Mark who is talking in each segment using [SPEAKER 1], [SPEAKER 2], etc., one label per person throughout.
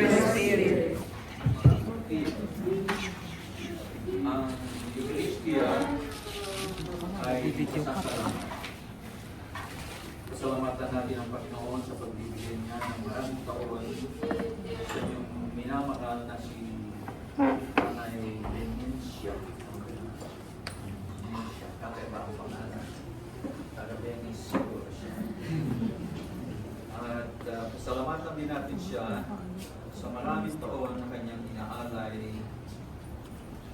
[SPEAKER 1] your spirit.
[SPEAKER 2] Ang Eucharistia ay pasasalamat. Pasalamatan natin ang Panginoon sa pagbibigyan niya ng maraming taon sa inyong minamahal na si Nanay Benicia. Kakaiba ang pangalan. Taga-Benis siguro siya. At pasalamatan din natin siya sa maraming taon na kanyang inaalay,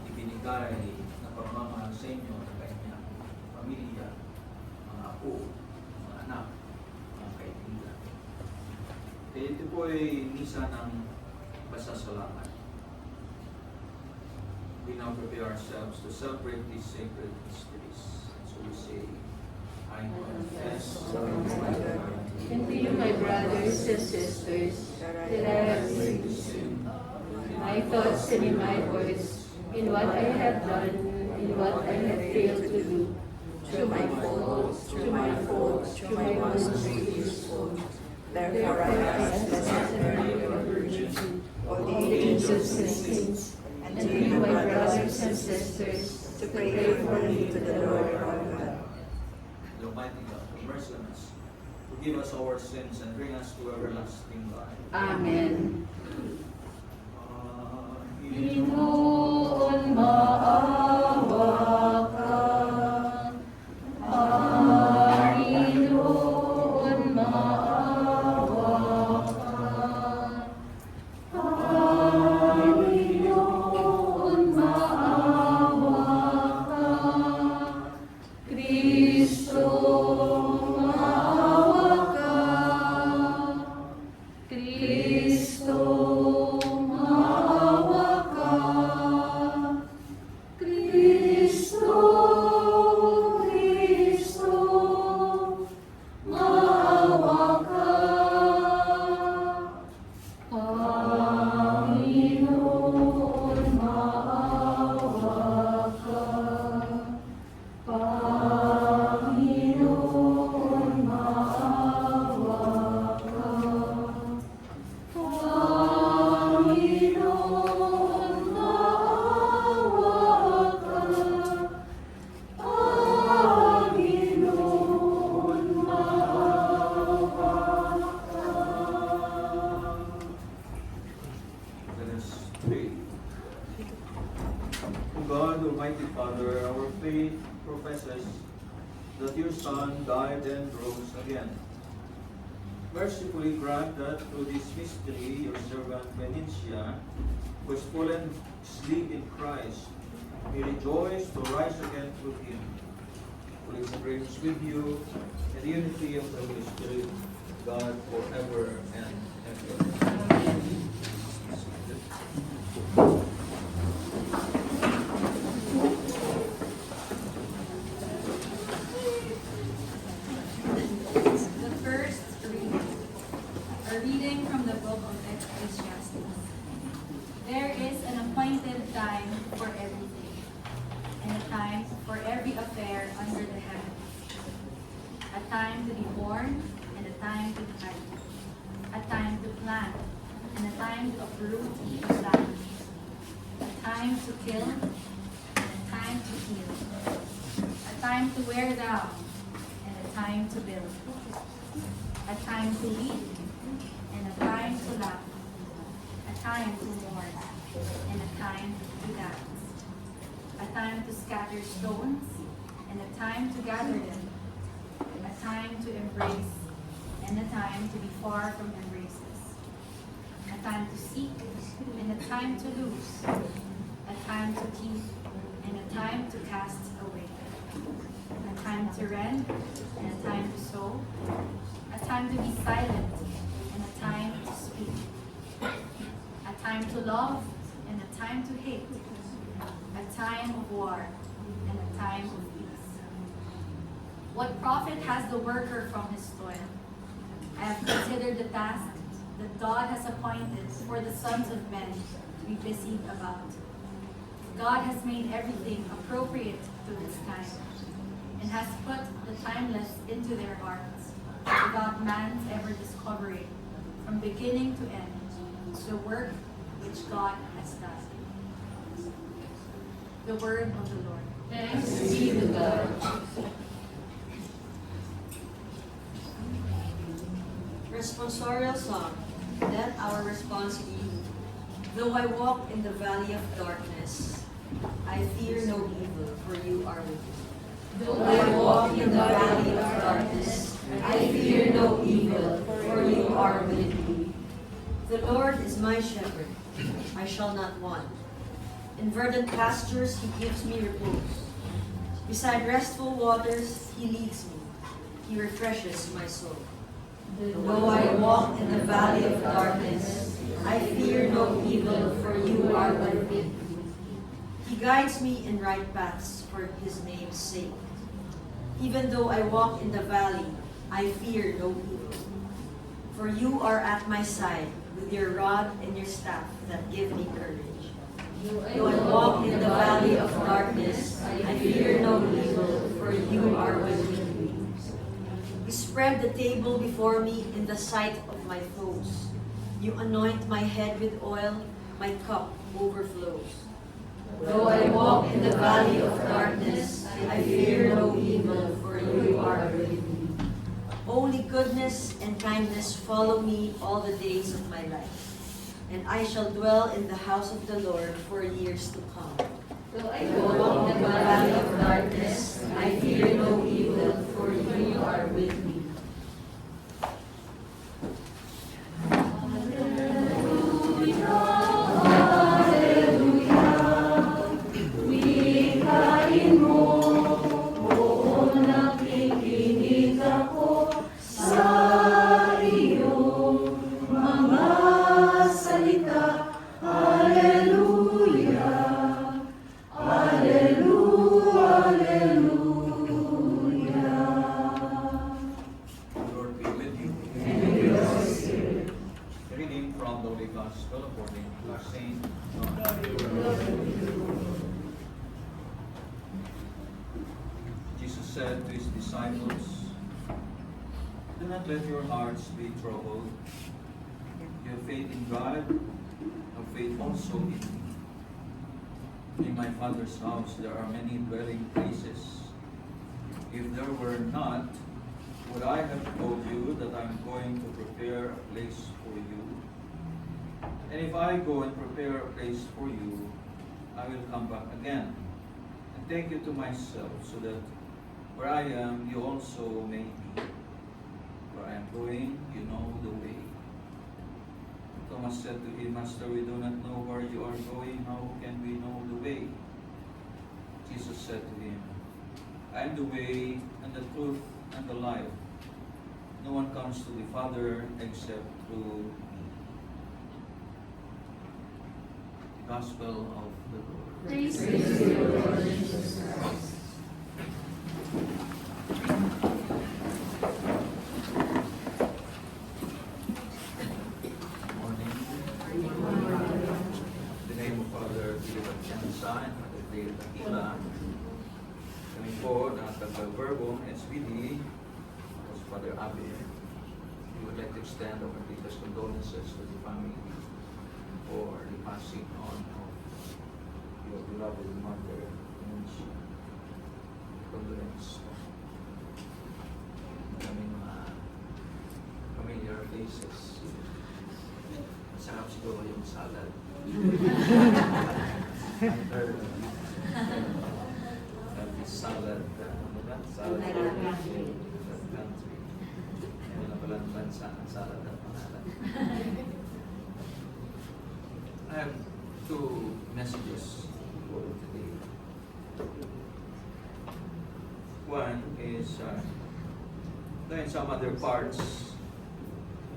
[SPEAKER 2] ibinigay na pagmamahal sa inyo ng kanyang pamilya, mga apo, mga anak, mga kaibigan. Kaya ito po ay misa ng pasasalamat. We now prepare ourselves to celebrate these sacred mysteries. So we say, I confess
[SPEAKER 1] And to you, my brothers and sisters, that I have sinned in my thoughts and in my words, in what I have done, in what I have failed to do, through my faults, through my monstrous fault. Therefore I ask Blessed Mary, our Virgin, all the angels and saints, and to you, my brothers and sisters, to pray for me to the Lord our God.
[SPEAKER 2] The Almighty God, have mercy on us, forgive us our sins, and bring us to everlasting life.
[SPEAKER 1] Amen.
[SPEAKER 2] Panginoon,
[SPEAKER 1] Panginoon, maawa ka. Panginoon, maawa ka. Panginoon, maawa ka. Kristo, maawa ka. Kristo, maawa ka. Kristo, Kristo, maawa ka. Panginoon, maawa ka. Panginoon, maawa ka. Panginoon, maawa ka. Panginoon, maawa ka.
[SPEAKER 2] let us pray. O God, Almighty Father, our faith professes that your Son died and rose again. Mercifully grant that through this mystery your servant Benicia, who has fallen asleep in Christ, may rejoice to rise again through him. Who lives and reigns with you in the unity of the Holy Spirit, God forever and ever.
[SPEAKER 3] The first reading, a reading from the book of Ecclesiastes. There is an appointed time for everything, and a time for every affair under the heaven. A time to be born, and a time to die. A time to plant, and a time to uproot the plant. A time to kill, and a time to heal. A time to wear down, and a time to build. A time to weep, and a time to laugh. A time to mourn, and a time to dance. A time to scatter stones, and a time to gather them. A time to embrace, and a time to be far from embraces. A time to seek, and a time to lose. A time to keep, and a time to cast away. A time to rend, and a time to sow. A time to be silent, and a time to speak. A time to love, and a time to hate. A time of war, and a time of peace. What profit has the worker from his toil? I have considered the task that God has appointed for the sons of men to be busied about. God has made everything appropriate to its time, and has put the timeless into their hearts, without man's ever discovering, from beginning to end, the work which God has done. The word of the Lord.
[SPEAKER 1] Thanks be to God.
[SPEAKER 4] Responsorial Song. Let our response be, though I walk in the valley of darkness, I fear no evil, for you are with me.
[SPEAKER 1] Though I walk in the valley of darkness, I fear no evil, for you are with me.
[SPEAKER 4] The Lord is my shepherd, I shall not want. In verdant pastures he gives me repose. Beside restful waters he leads me. He refreshes my soul. Though I walk in the valley of darkness, I fear no evil, for you are with me. He guides me in right paths for his name's sake. Even though I walk in the valley, I fear no evil. For you are at my side with your rod and your staff that give me courage. Though I walk in the valley of darkness, I fear no evil, for you are with me. You spread the table before me in the sight of my foes. You anoint my head with oil, my cup overflows. Though I walk in the valley of darkness, I fear no evil, for you are with me. Only goodness and kindness follow me all the days of my life, and I shall dwell in the house of the Lord for years to come.
[SPEAKER 1] Though I walk in the valley of darkness, I fear no evil, for you are with me.
[SPEAKER 2] The Lord be with you. Reading from the Holy Gospel according to Saint John. Jesus said to his disciples, do not let your hearts be troubled. You have faith in God, have faith also in me. In my Father's house there are many dwelling places. If there were not, would I have told you that I am going to prepare a place for you? And if I go and prepare a place for you, I will come back again and take you to myself, so that where I am, you also may be. Where I am going, you know the way. Thomas said to him, Master, we do not know where you are going. How can we know the way? Jesus said to him, I am the way and the truth and the life. No one comes to the Father except through me. The Gospel of the Lord.
[SPEAKER 1] Praise be to you, Lord Jesus Christ.
[SPEAKER 2] Morning. In the name of Father, Philip and Son, and Father David Aquila. Kami po na taga-verbong SVD, as Father Abe, we would like to extend our deepest condolences to the family for the passing on of your beloved mother, Nancy. Condolence. Maraming mga familiar faces. Masarap siguro yung salad. Salad, ano ba? Salad country. Wala palang bansa ang salad at pangalan. I have two messages for today. One is in some other parts,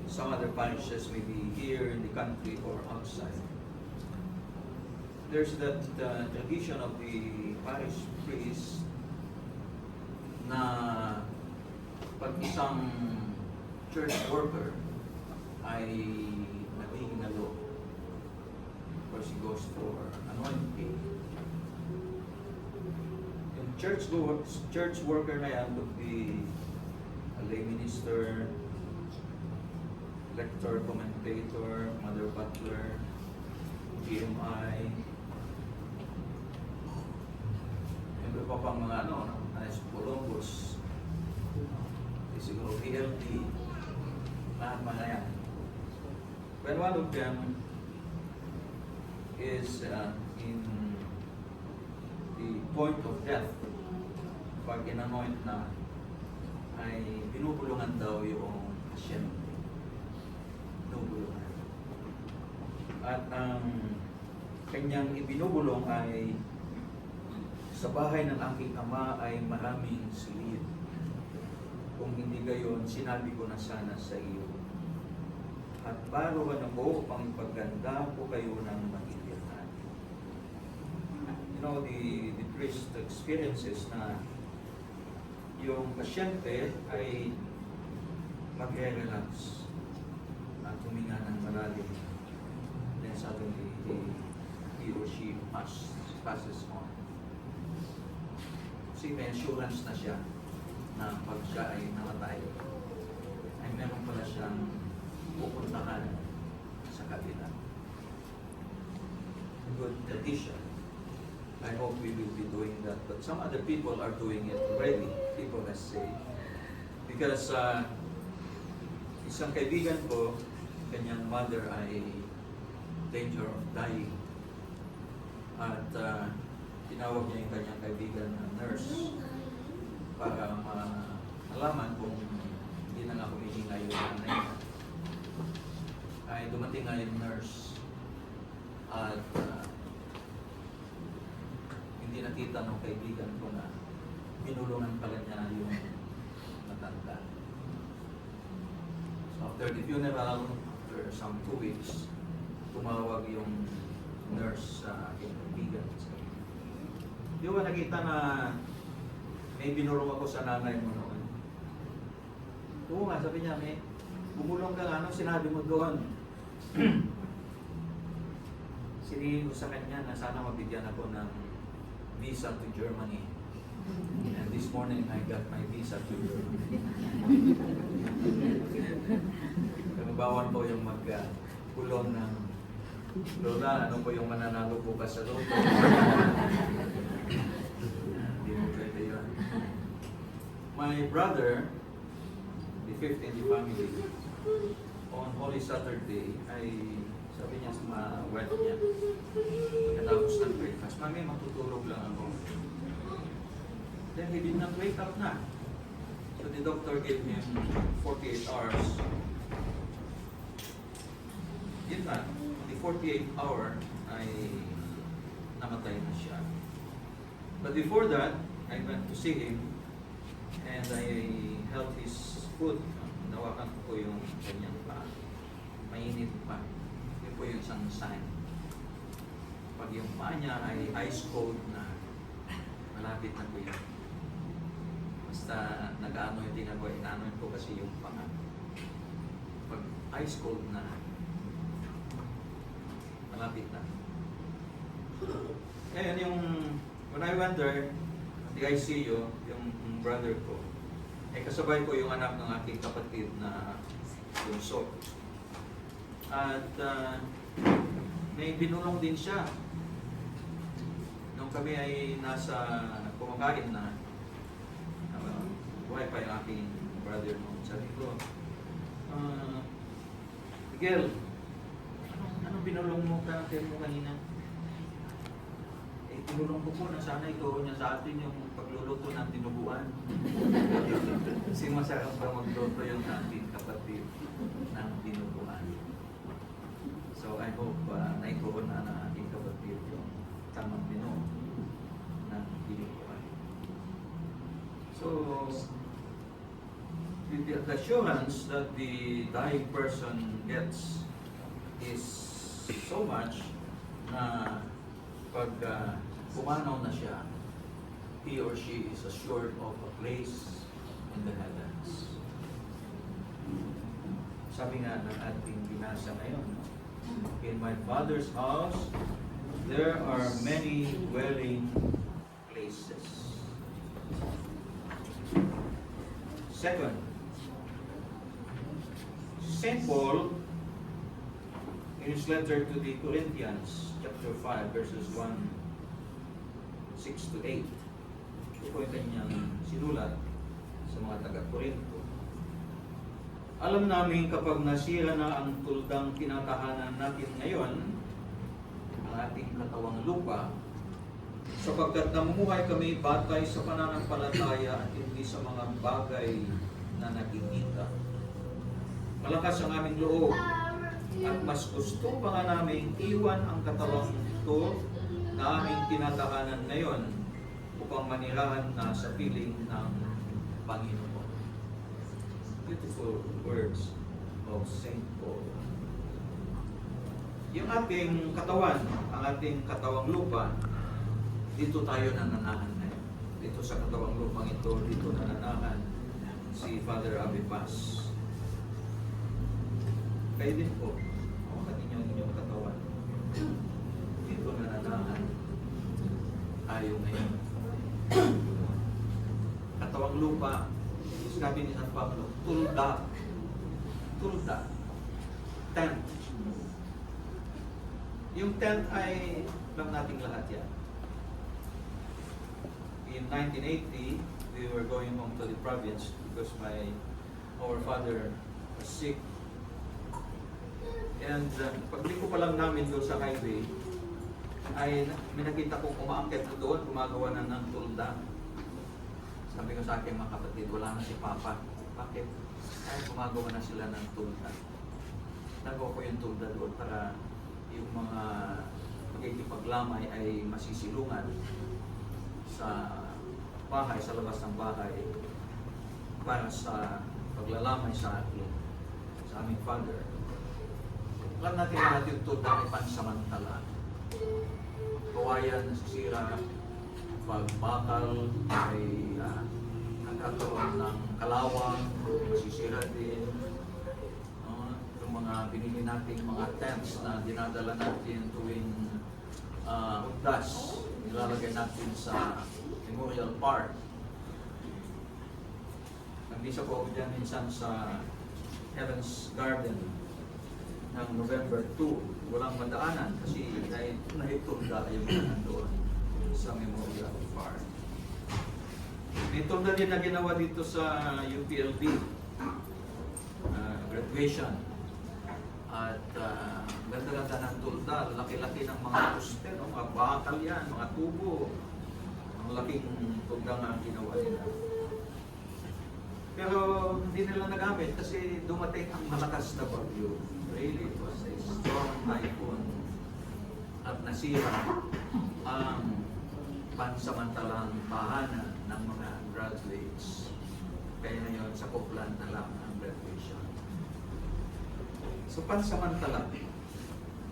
[SPEAKER 2] some other parishes, maybe here in the country or outside. There's that tradition of the parish priest na pag isang church worker ay naghihinalo or she goes for anointing. Yung church worker na yan would be a lay minister, lector, commentator, mother butler, GMI, yung iba pang mga Columbus, siguro PLD, lahat mga yan. But one of them is in the point of death. Pag in-anoint na, ay binubulungan daw yung pasyente. Binubulungan. At ang kanyang ibinubulong ay sa bahay ng aking ama ay maraming silid. Kung hindi gayon, sinabi ko na sana sa iyo. At baruan ako upang ipagganda ko kayo ng matitirhan. You know, the priest experiences na yung pasyente ay magre-relax at huminga ng malalim. Then suddenly, he or she passes on. Kasi may assurance na siya na pag siya ay namatay, ay meron pala siyang pupuntahan sa kabila. Good addition. I hope we will be doing that. But some other people are doing it already, people let's say. Because isang kaibigan ko, kanyang mother ay danger of dying. At tinawag niya yung kanyang kaibigan na nurse para malaman kung hindi na nga humihinga yung nanay niya. Ay dumating nga yung nurse at hindi nakita ng kaibigan ko na binulungan pala niya yung matanda. So after the funeral, after some 2 weeks, tumawag yung nurse sa aking kaibigan. Di ba nakita na may binulong ako sa nanay mo noon? Oo nga, sabi niya, may bumulong ka nga, anong sinabi mo doon? Sinihin ko sa kanya na sana mabigyan ako ng visa to Germany. And this morning, I got my visa to Germany. Kanubawan ko yung magkulong ng Lola, ano po yung mananalo bukas sa loto? Hindi mo pwede yun. My brother, the fifth in the family, on Holy Saturday, ay sabi niya sa mga wife niya, pagkatapos ng breakfast, mami, matutulog lang ako. Then he did not wake up na. So the doctor gave him 48 hours. Yun na, the 48th hour ay namatay na siya. But before that, I went to see him and I held his foot. Nawakan ko yung kanyang paa. Mainit pa. Yun po yung isang sign. Pag yung paa niya ay ice cold na, malapit na po yun. Basta nag-ano yung tinagawa, inaanoin ko kasi yung paa. Pag ice cold na, malapit na. Ngayon yung, when I went there, the ICU, yung brother ko, eh kasabay ko yung anak ng aking kapatid na bunso. At may binulong din siya. Nung kami ay nasa kumakain na, buhay pa yung aking brother mo. Sabi ko, Miguel, anong binulong mo mo kanina? Eh, tinulong ko po na sana ituro niya sa atin yung pagluluto ng dinuguan. Kasi masarap pa magluto yung ating kapatid ng dinuguan. So I hope naituro na ng ating kapatid yung tamang menu ng dinuguan. So, the assurance that the dying person gets is so much na pag pumanaw na siya, he or she is assured of a place in the heavens. Sabi nga ng ating binasa ngayon, in my Father's house, there are many dwelling places. Second, St. Paul In his letter to the Corinthians, chapter 5, verses 1, 6 to 8, ito po yung kanyang sinulat sa mga taga-Corinto. Alam namin kapag nasira na ang tuldang tinatahanan natin ngayon, ang ating katawang lupa, sapagkat namumuhay kami batay sa pananampalataya at hindi sa mga bagay na nakikita. Malakas ang aming loob at mas gusto pa nga namin iwan ang katawang ito na aming tinatahanan ngayon upang manirahan na sa piling ng Panginoon. Beautiful words of St. Paul. Yung ating katawan, ang ating katawang lupa, dito tayo nananahan ngayon. Dito sa katawang lupang ito, dito nananahan si Father Avipas. Kayo din po, ang inyong katawan. Dito nananahan tayo ngayon. Katawang lupa, sabi ni San Pablo, tulda. Tulda. Tent. Yung tent ay alam nating lahat yan. In 1980, we were going home to the province because our father was sick. And pagliko pa lang namin doon sa highway, ay may nakita kong umaakit na doon, gumagawa na ng tulda. Sabi ko sa akin mga kapatid, wala na si Papa. Bakit? Ay gumagawa na sila ng tulda. Nagawa ko yung tulda doon para yung mga magkikipaglamay ay masisilungan sa bahay, sa labas ng bahay para sa paglalamay sa akin, sa aming father. Alam natin lahat yung tulda ay pansamantala. Kawayan, nasisira, pagbakal ay nagkakaroon ng kalawang, masisira din. Yung mga binili nating mga tents na dinadala natin tuwing undas, nilalagay natin sa Memorial Park. Nag-misa po ako dyan minsan sa Heaven's Garden ng November 2. Walang madaanan kasi nahitulda yung mga nandoon sa Memorial Park. May tulda din na ginawa dito sa UPLB graduation. At ganda-ganda ng tulda, laki-laki ng mga poste, mga bakal yan, mga tubo. Ang laking tulda nga ginawa nila. Pero hindi nila nagamit kasi dumating ang malakas na bagyo. Really, it was a strong typhoon. At nasira ang pansamantalang tahanan ng mga graduates. Kaya ngayon sa Copland na lang ang graduation. So pansamantala,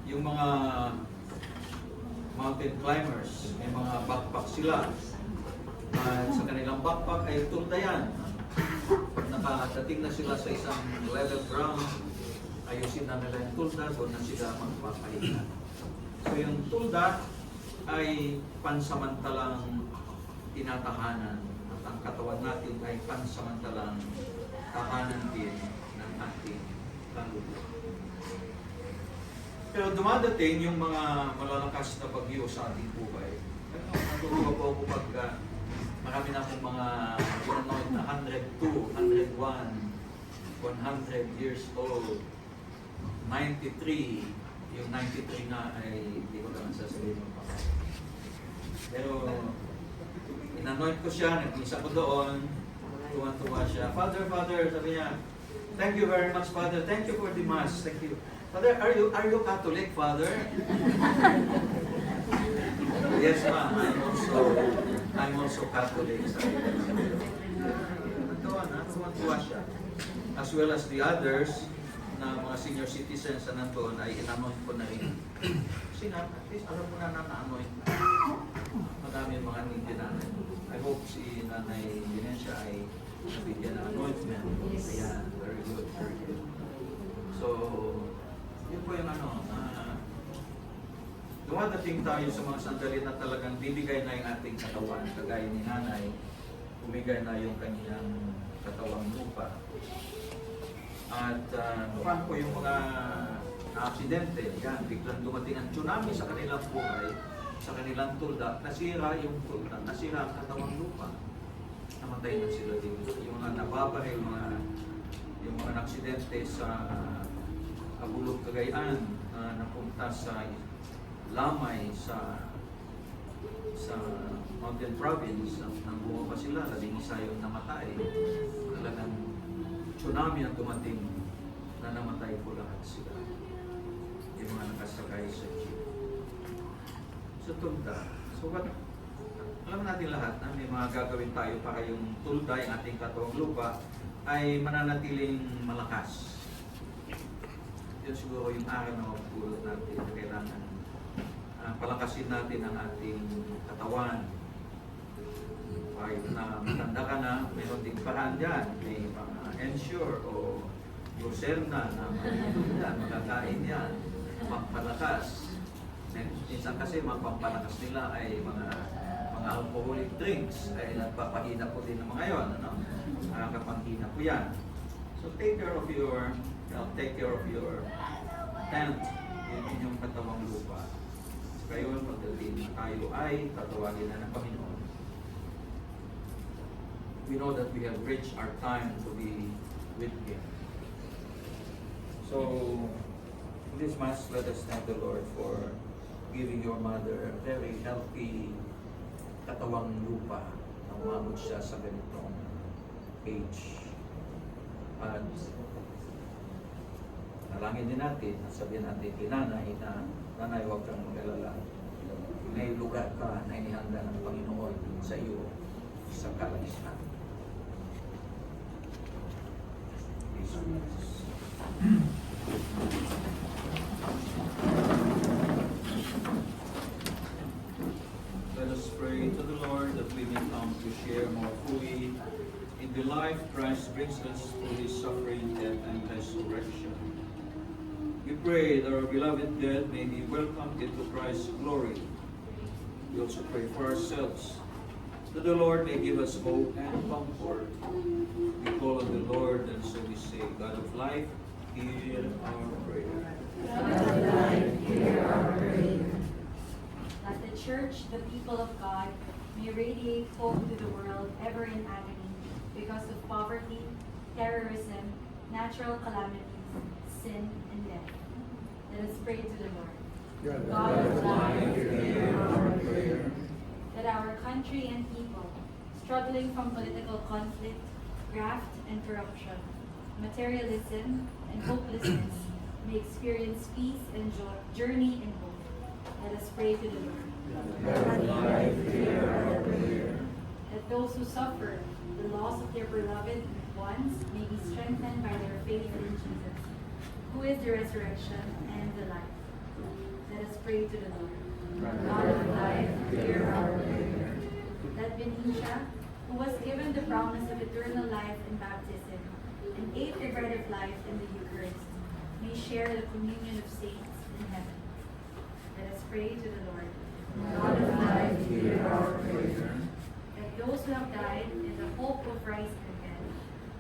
[SPEAKER 2] yung mga mountain climbers, may mga backpack sila. At sa kanilang backpack ay tulda yan. Pag nakadating na sila sa isang level ground, ayusin na nila yung tulda, doon na sila magpapahinga. So yung tulda ay pansamantalang tinatahanan at ang katawan natin ay pansamantalang tahanan din ng ating kaluluwa. Pero dumadating yung mga malalakas na bagyo sa ating buhay. Natutuwa po ako pag marami na akong mga na 102, 101, 100 years old, 93, yung 93 na ay hindi ko naman sasabihin mo pa. Pero inanoint ko siya, nag-isa ko doon, tuwan-tuwa siya. Father, sabi niya, thank you very much, Father. Thank you for the Mass. Thank you. Father, are you Catholic, Father? Yes, ma'am. I'm also Catholic. Tuwan-tuwa siya. As well as the others na mga senior citizens na nandoon ay inanoint ko na rin. Kasi at least alam mo na na-anoint. Madami yung mga hindi nanay. I hope si Nanay Dinesia ay nabigyan ng anointment. Kaya, very good, very good. So, yun po yung dumadating tayo sa mga sandali na talagang bibigay na yung ating katawan. Kagaya ni Nanay, bumigay na yung kanyang katawang lupa. At paano po yung mga na aksidente, yan, biglang dumating ang tsunami sa kanilang buhay, sa kanilang tulda, nasira yung tulda, nasira ang katawang lupa. Namatay na sila dito. Yung mga nababaril, yung mga aksidente sa Abulog, Cagayan, na napunta sa Lamay, sa Mountain Province, nang bumaba sila, 11 yung namatay. Talagang tsunami ang dumating na namatay po lahat sila. Yung mga nakasakay sa jeep. So, tulda. So, alam natin lahat na may mga gagawin tayo para yung tulda, yung ating katawang lupa, ay mananatiling malakas. Yun siguro yung aral na mapulot natin na kailangan palakasin natin ang ating katawan. Kahit na matanda ka na, mayroon din paraan dyan. May mga ensure o Lucerna na makakain yan. Pampalakas. Minsan kasi mga pampalakas nila ay mga alcoholic drinks ay nagpapahina po din ng mga yon, ano? Nakapanghina po yan. So take care of your tent in inyong katawang lupa. Ngayon, pagdating na tayo ay tatawagin na ng Panginoon. We know that we have reached our time to be with Him. So, in this Mass, let us thank the Lord for giving your mother a very healthy katawang lupa na umabot siya sa ganitong age. At nalangin din natin, sabihin natin kay nanay na nanay, huwag kang mag-alala. May lugar ka na inihanda ng Panginoon sa iyo sa kalagitnaan. Let us pray to the Lord that we may come to share more fully in the life Christ brings us through His suffering, death, and resurrection. We pray that our beloved dead may be welcomed into Christ's glory. We also pray for ourselves, that the Lord may give us hope and comfort. We call on the Lord, and so we say, God of life, hear our prayer.
[SPEAKER 1] God of life, hear our prayer.
[SPEAKER 3] That the Church, the people of God, may radiate hope to the world ever in agony because of poverty, terrorism, natural calamities, sin, and death. Let us pray to the Lord. God of life, hear our prayer. That our country and people, struggling from political conflict, graft and corruption, materialism and hopelessness, may experience peace and journey in hope. Let us pray to the Lord.
[SPEAKER 1] God of life, hear our prayer.
[SPEAKER 3] That those who suffer the loss of their beloved ones may be strengthened by their faith in Jesus, who is the resurrection and the life. Let us pray to the Lord.
[SPEAKER 1] God of life, hear our prayer.
[SPEAKER 3] That Benicia, who was given the promise of eternal life in baptism and ate the bread of life in the Eucharist, may share the communion of saints in heaven. Let us pray to the Lord.
[SPEAKER 1] God of life, hear our prayer.
[SPEAKER 3] That those who have died in the hope of rising again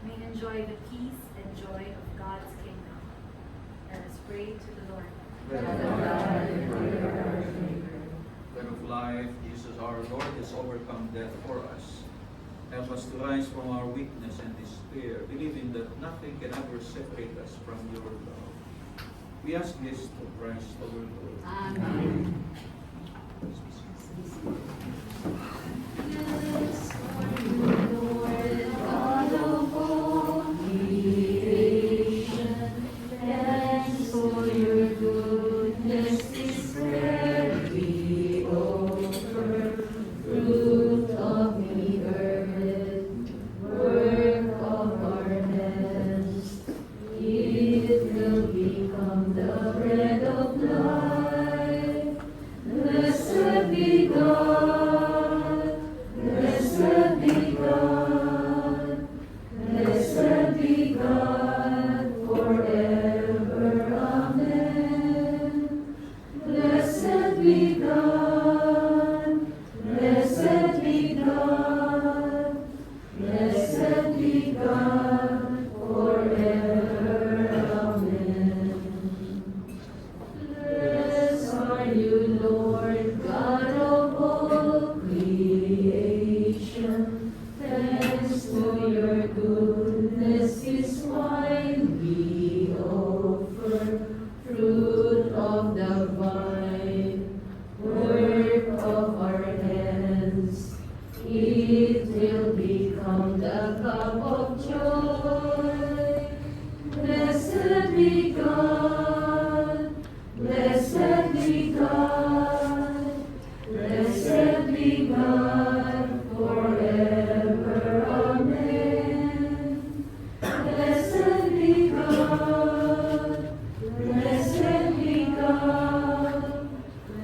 [SPEAKER 3] may enjoy the peace and joy of God's kingdom. Let us pray to the Lord.
[SPEAKER 1] God of life, hear our prayer.
[SPEAKER 2] Bread of life, Jesus our Lord has overcome death for us. Help us to rise from our weakness and despair, believing that nothing can ever separate us from your love. We ask this through Christ our Lord.
[SPEAKER 1] Amen. Yes, Lord, God of all creation, thanks for your goodness this bread we offer, fruit of the earth, work of our hands. It will become the bread of life. Blessed be God, blessed be God, blessed be God forever. Amen. Blessed be God, blessed be God, blessed be God forever. Amen.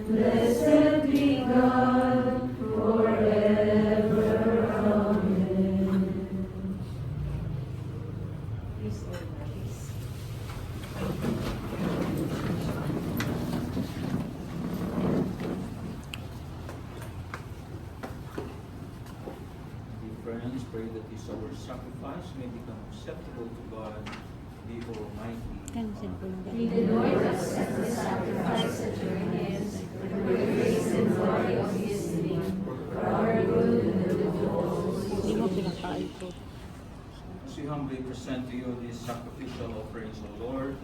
[SPEAKER 1] Blessed be God forever. Amen. Please, Lord, please.
[SPEAKER 2] Dear friends, pray that this our sacrifice may become acceptable to God, the Almighty.
[SPEAKER 1] May the Lord accept the sacrifice at your hands for the praise and glory of His name, for our good and the good of all who believe.
[SPEAKER 2] As we humbly present to you these sacrificial offerings, O Lord,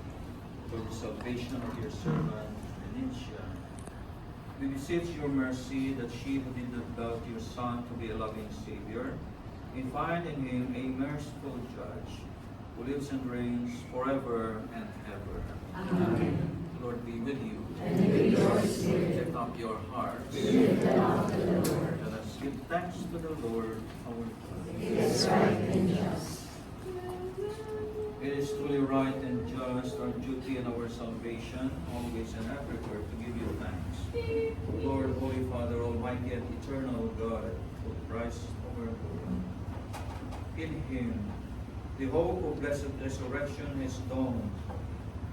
[SPEAKER 2] for the salvation of your servant, Benicia, we beseech your mercy that she who did not doubt your Son to be a loving Savior, may find in him a merciful Judge, who lives and reigns forever and ever.
[SPEAKER 1] Amen.
[SPEAKER 2] Lord be with you.
[SPEAKER 1] And with your spirit.
[SPEAKER 2] Lift up your hearts.
[SPEAKER 1] Lift them up to the Lord.
[SPEAKER 2] Let us give thanks to the Lord our God.
[SPEAKER 1] It is right and just.
[SPEAKER 2] It is truly right and just, our duty and our salvation, always and everywhere, to give you thanks. Lord, Holy Father, Almighty and eternal God, for Christ our Lord. In Him, the hope of blessed resurrection is dawned,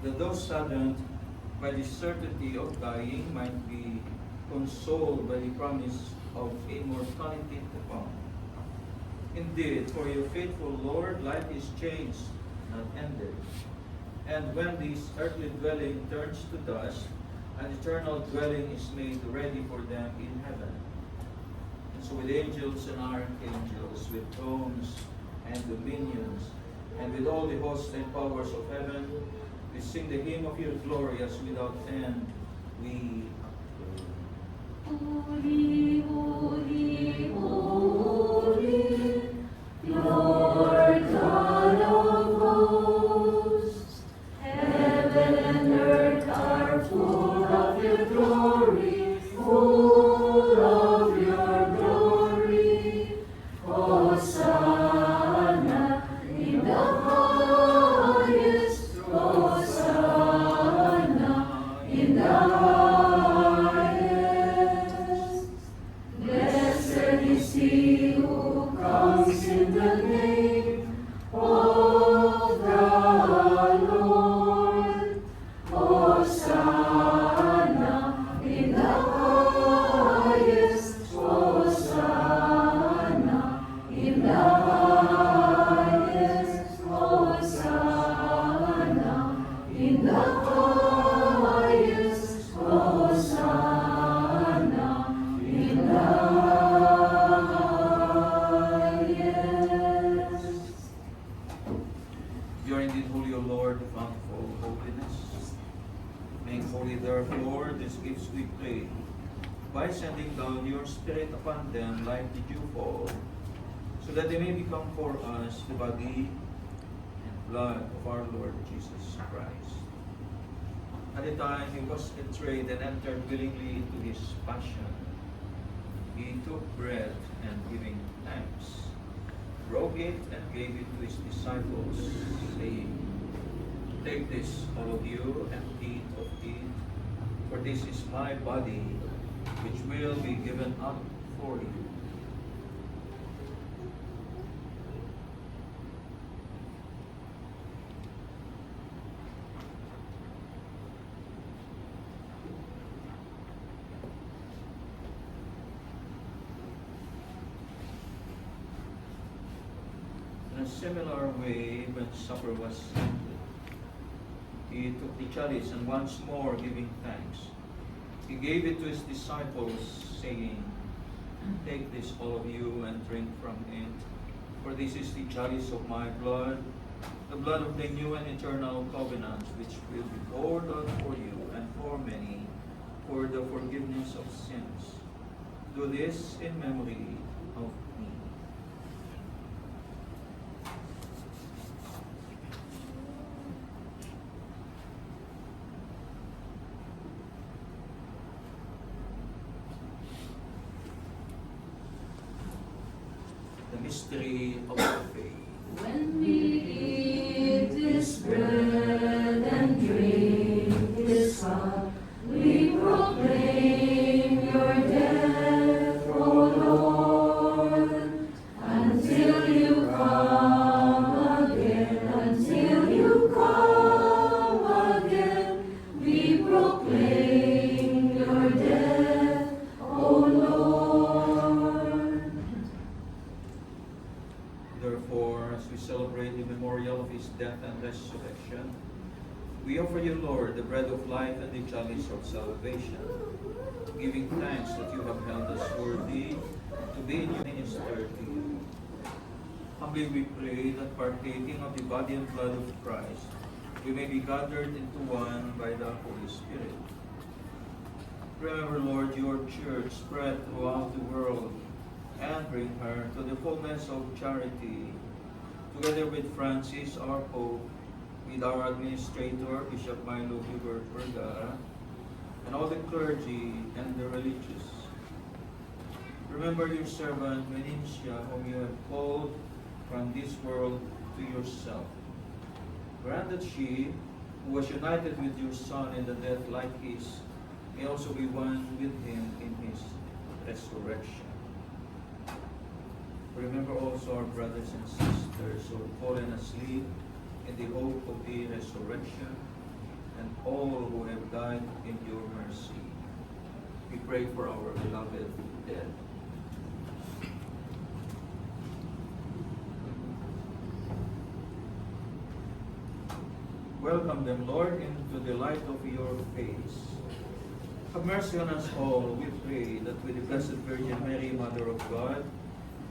[SPEAKER 2] that those saddened by the certainty of dying might be consoled by the promise of immortality to come. Indeed, for your faithful Lord, life is changed, not ended. And when this earthly dwelling turns to dust, an eternal dwelling is made ready for them in heaven. And so with angels and archangels, with thrones and dominions, and with all the hosts and powers of heaven, we sing the hymn of your glory as without end we acclaim.
[SPEAKER 1] Holy, holy, holy, Lord God of hosts, heaven and earth are full of your glory, full of your glory. Hosanna in the highest, Hosanna in the highest. Blessed is he who comes in the name of the Lord. Hosanna in the highest, Hosanna in the highest, Hosanna in the highest, Hosanna in the highest.
[SPEAKER 2] You are indeed holy, O Lord, the fount of all holiness. Make holy, therefore, these gifts we pray, by sending down your Spirit upon them like the dewfall, so that they may become for us the body and blood of our Lord Jesus Christ. At the time he was betrayed and entered willingly into his passion, he took bread and giving thanks, broke it and gave it to his disciples, saying, "Take this, all of you, and eat of it, for this is my body, which will be given up for you." In a similar way, when supper was ended, he took the chalice and once more giving thanks, he gave it to his disciples, saying, "Take this, all of you, and drink from it, for this is the chalice of my blood, the blood of the new and eternal covenant, which will be poured out for you and for many for the forgiveness of sins. Do this in memory of me." The mystery of the faith.
[SPEAKER 1] When we eat this bread and drink this cup, we proclaim
[SPEAKER 2] resurrection, we offer you, Lord, the bread of life and the chalice of salvation, giving thanks that you have held us worthy to be in your minister to you. Humbly we pray that partaking of the body and blood of Christ, we may be gathered into one by the Holy Spirit. Remember, Lord, your church spread throughout the world and bring her to the fullness of charity, together with Francis, our Pope, with our administrator, Bishop Milo Hubert Vergara, and all the clergy and the religious. Remember your servant, Menintia, whom you have called from this world to yourself. Grant that she, who was united with your Son in the death like his, may also be one with him in his resurrection. Remember also our brothers and sisters who have fallen asleep in the hope of the resurrection, and all who have died in your mercy. We pray for our beloved dead. Welcome them, Lord, into the light of your face. Have mercy on us all, we pray, that with the Blessed Virgin Mary, Mother of God,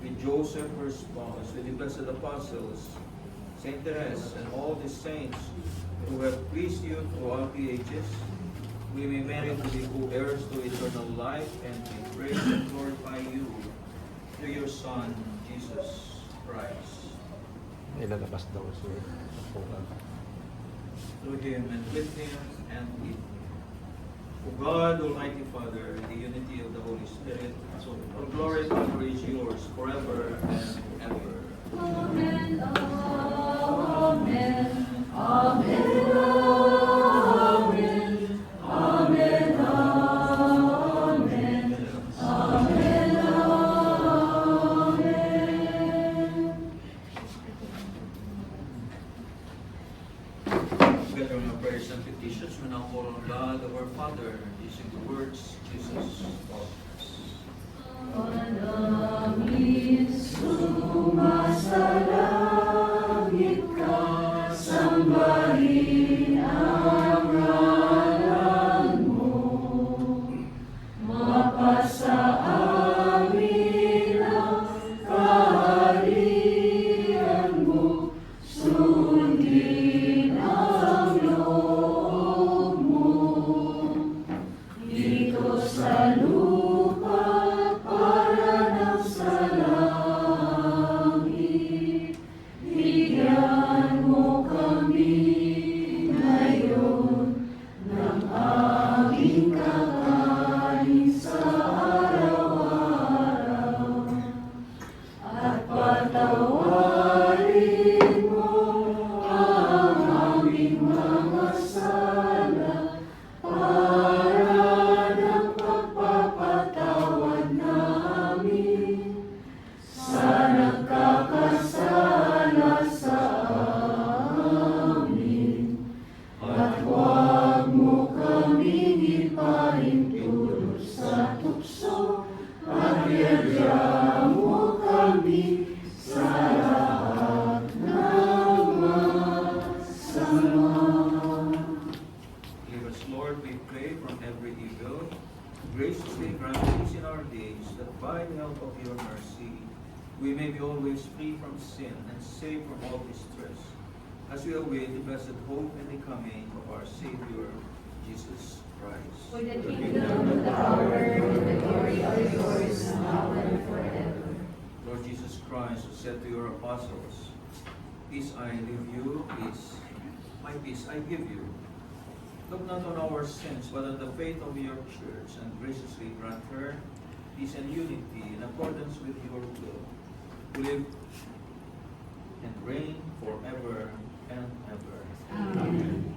[SPEAKER 2] with Joseph, her spouse, with the blessed apostles, Saint Therese, and all the saints who have pleased you throughout the ages, we may merit to be co-heirs to eternal life and may praise and glorify you through your Son, Jesus Christ.
[SPEAKER 5] Ilalabas daw sir.
[SPEAKER 2] Through him and with him and in him. O God, Almighty Father, in the unity of the Holy Spirit, all glory and honor is yours forever and ever.
[SPEAKER 1] Amen. Amen. Amen. Amen. Amen. Amen.
[SPEAKER 2] Together in our prayers and petitions, we now call on God, our Father, using the words Jesus taught us.
[SPEAKER 1] Manamis sumasalangit ka, sambahin ang ngalan mo. Mapasa amin ang kaharian mo, sundin ang loob mo. Dito sa lupa, para ng sa langit, bigyan mo kami ngayon ng aming kakanin sa araw-araw, at patawarin mo ang aming mga sala, para ng pagpapatawad namin sa nagkakasala sa amin. At huwag mo kaming ipahintulot sa tukso, at biyaya mo kami sa lahat ng masama.
[SPEAKER 2] Give us, Lord, we pray, from every evil. Graciously grant peace in our days, that by the help of your mercy, we may be always free from sin and safe from all distress, as we await the blessed hope and the coming of our Savior, Jesus Christ.
[SPEAKER 1] For the kingdom, the power, and the glory are yours, now and forever.
[SPEAKER 2] Lord Jesus Christ, who said to your apostles, "Peace I leave you, my peace I give you." Look not on our sins, but on the faith of your church, and graciously grant her peace and unity in accordance with your will, who live and reign forever and ever.
[SPEAKER 1] Amen.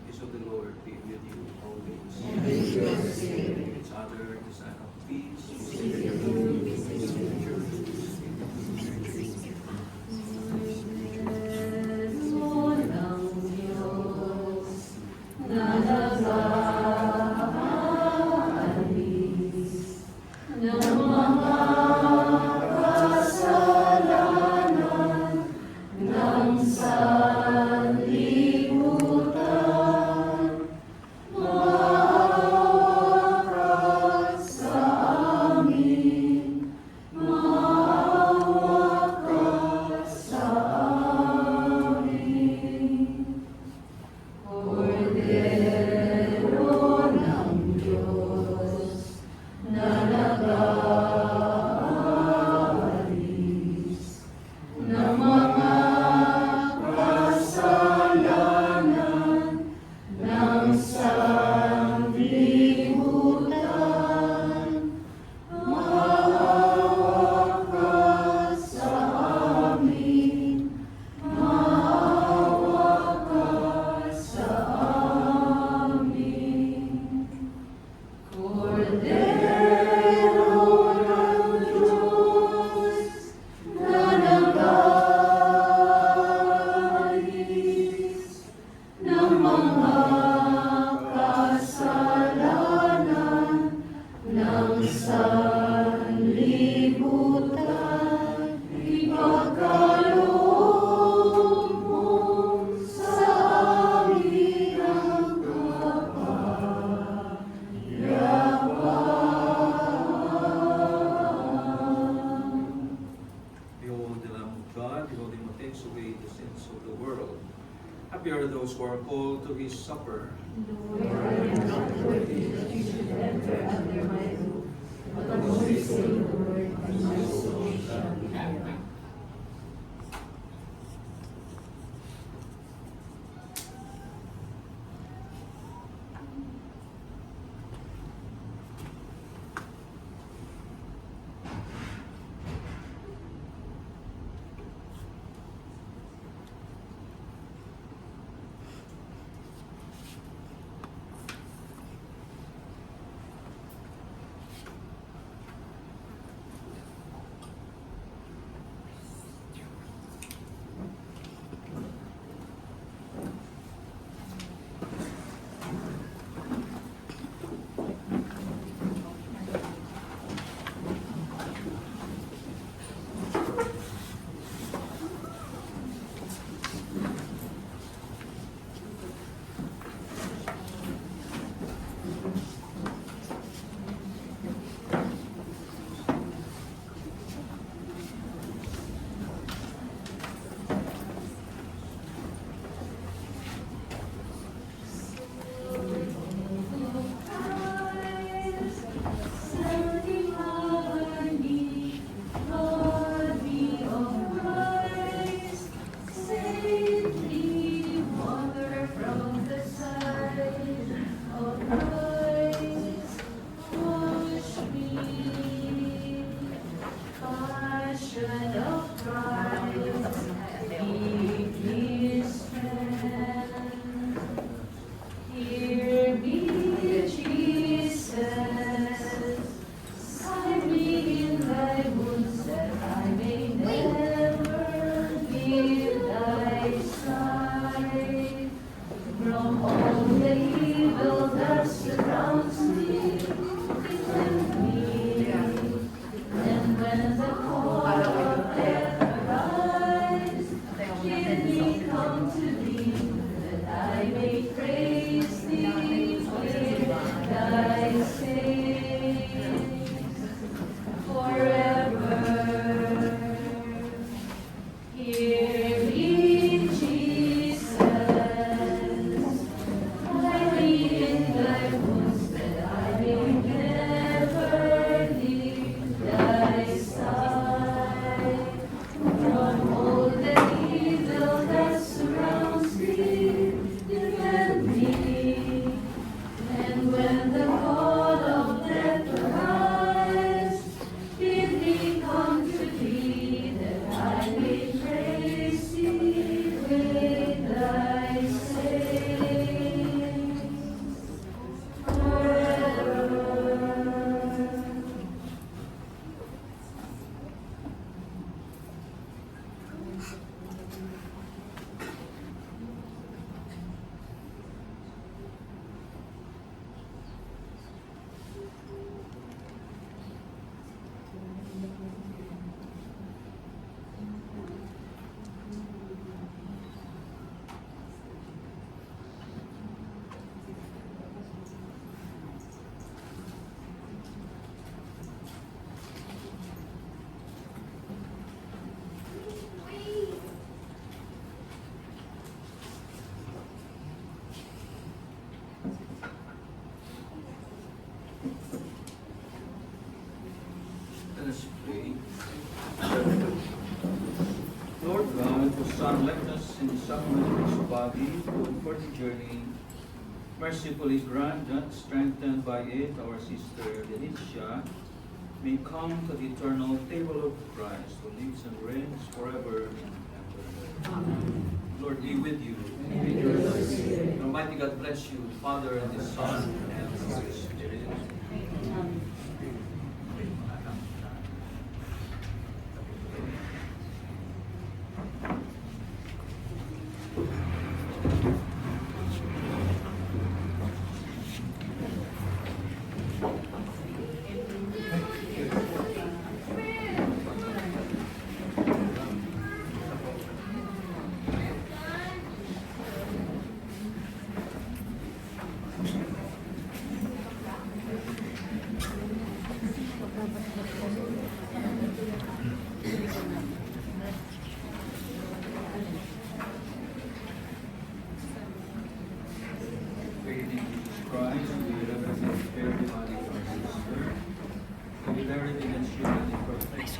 [SPEAKER 2] Peace of the Lord be with you always.
[SPEAKER 1] And with your spirit.
[SPEAKER 2] Each other the sign of peace.
[SPEAKER 1] Beso ng Diyos na nag-aalis ng mga kasalanan ng sanlibutan.
[SPEAKER 2] Behold the Lamb of God, behold him who takes away the sins of the world. Happy are those who are called to his supper.
[SPEAKER 1] Lord, I am not worthy that you should enter under my roof, but only say the word, and my soul shall be healed.
[SPEAKER 2] Let us pray. Lord God, whose Son left us in the sacrament of his body for the journey, mercifully grant that, strengthened by it, our sister Denicia may come to the eternal table of Christ, who lives and reigns forever and ever.
[SPEAKER 1] Amen.
[SPEAKER 2] Lord be with you.
[SPEAKER 1] And with your spirit.
[SPEAKER 2] Almighty God bless you, Father and the Son and the Holy Spirit. with everything that's human and perfect.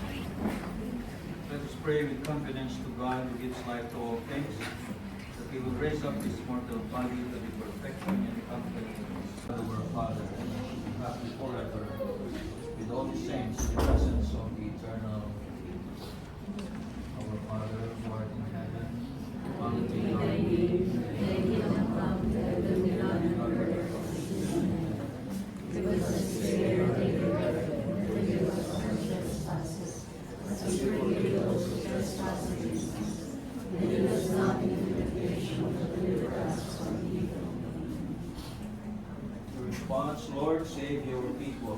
[SPEAKER 2] Let us pray with confidence to God who gives life to all things, that He will raise up this mortal body to the perfection and company of our Father, happy forever, with all the saints in the presence of the eternal. Our Father, who art in heaven, hallowed be thy name.
[SPEAKER 1] Thy kingdom come, thy will be done on earth. Give us this day our daily bread, and forgive us our trespasses, as we forgive those who trespass against us. And lead us not into temptation, but deliver us from evil.
[SPEAKER 2] The response, Lord, save your people.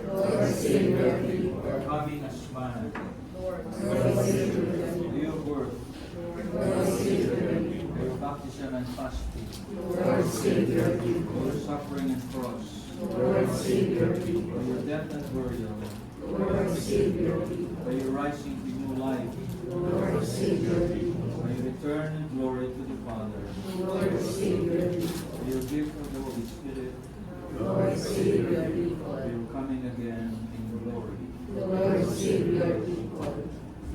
[SPEAKER 1] Lord, save your people.
[SPEAKER 2] For coming as man,
[SPEAKER 1] Lord, save your people.
[SPEAKER 2] do your work,
[SPEAKER 1] Lord, save your people.
[SPEAKER 2] for your baptism and fasting,
[SPEAKER 1] Lord, save your
[SPEAKER 2] for
[SPEAKER 1] people.
[SPEAKER 2] your suffering and cross,
[SPEAKER 1] Lord, save your
[SPEAKER 2] for
[SPEAKER 1] people.
[SPEAKER 2] your death and burial,
[SPEAKER 1] Lord, save your people.
[SPEAKER 2] for your rising to new life,
[SPEAKER 1] Lord, save your people.
[SPEAKER 2] for your return in glory to the Father,
[SPEAKER 1] Lord, save your people.
[SPEAKER 2] for your gift of the Holy Spirit,
[SPEAKER 1] Lord, save your
[SPEAKER 2] for
[SPEAKER 1] people.
[SPEAKER 2] your coming again in glory.
[SPEAKER 1] Lord, save your people.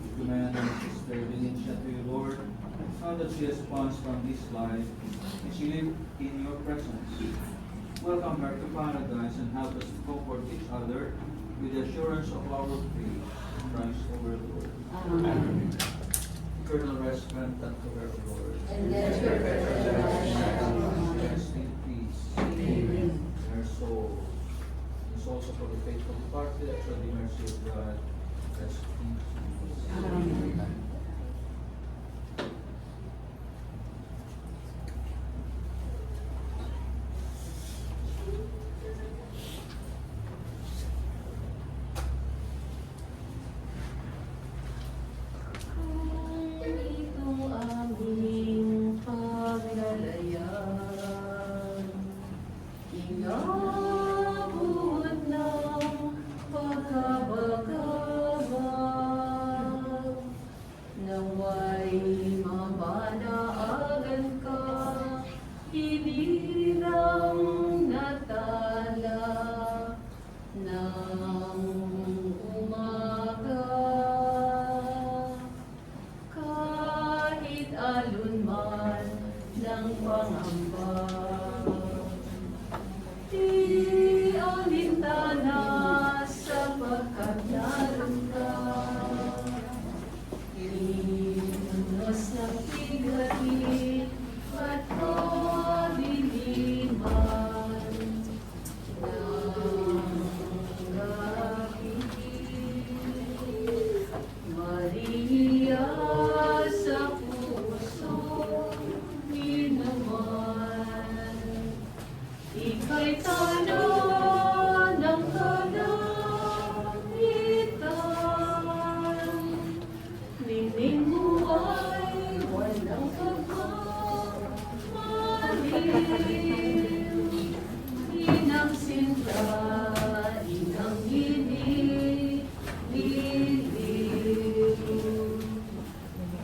[SPEAKER 2] We command our sister Venetia to you, Lord, now that she has passed from this life, and she live in your presence. Welcome her to paradise and help us to comfort each other with the assurance of our faith in Christ our Lord.
[SPEAKER 1] Amen.
[SPEAKER 2] Eternal rest grant unto her, O Lord.
[SPEAKER 1] And let your presence
[SPEAKER 2] Rest in peace.
[SPEAKER 1] Amen.
[SPEAKER 2] Her soul. This also for the faithful departed, through the mercy of God. Rest in peace.
[SPEAKER 1] Amen. Kung itong aming paglalayan, inabot ng pagkabagabag, naway mamanaagan ka, ibinang natala ng umaga. Kahit alon man ng pangamba, di alintana sapagkat naroon ka. Inunos ng bigati at kadiliman ng gabi. Maria sa puso ni naman, ika'y tala ng kalangitan. Ningning mo ay walang pagmamaliw, inang sinta, inang giniling.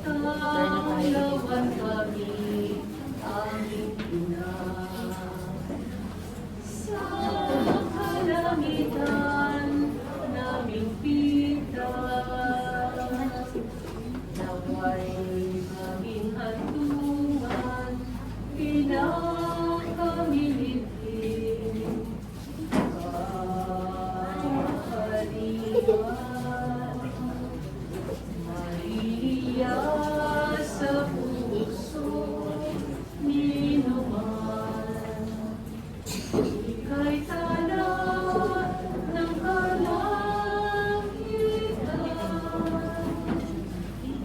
[SPEAKER 1] Tanglawan kami, aming ina. Sa kalangitan, naming pita. Naway aming hantungan, pinakamilitin. Kahaliwan, Maria sa puso ni naman, ika'y tala ng kalangitan.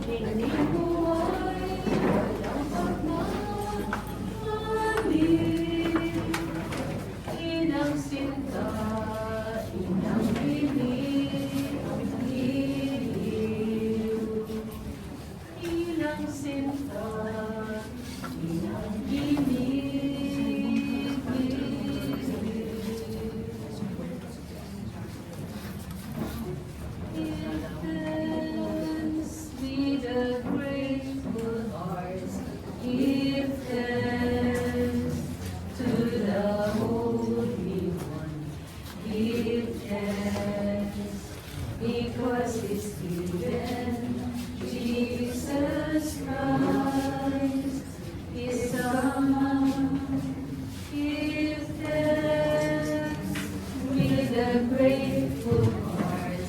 [SPEAKER 1] Tingin mo ay walang pagmamaliw, inang sinta, inang biniling. Inang sinta, inang biniling. Thanks be the grateful hearts, give thanks to the Holy One, give thanks. because He's given Jesus Christ, His Son. Give thanks with a grateful heart.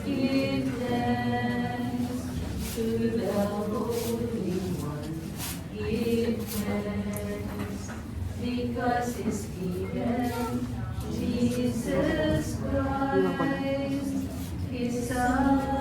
[SPEAKER 1] Give thanks to the Holy One. Give thanks because He's given Jesus Christ, His Son.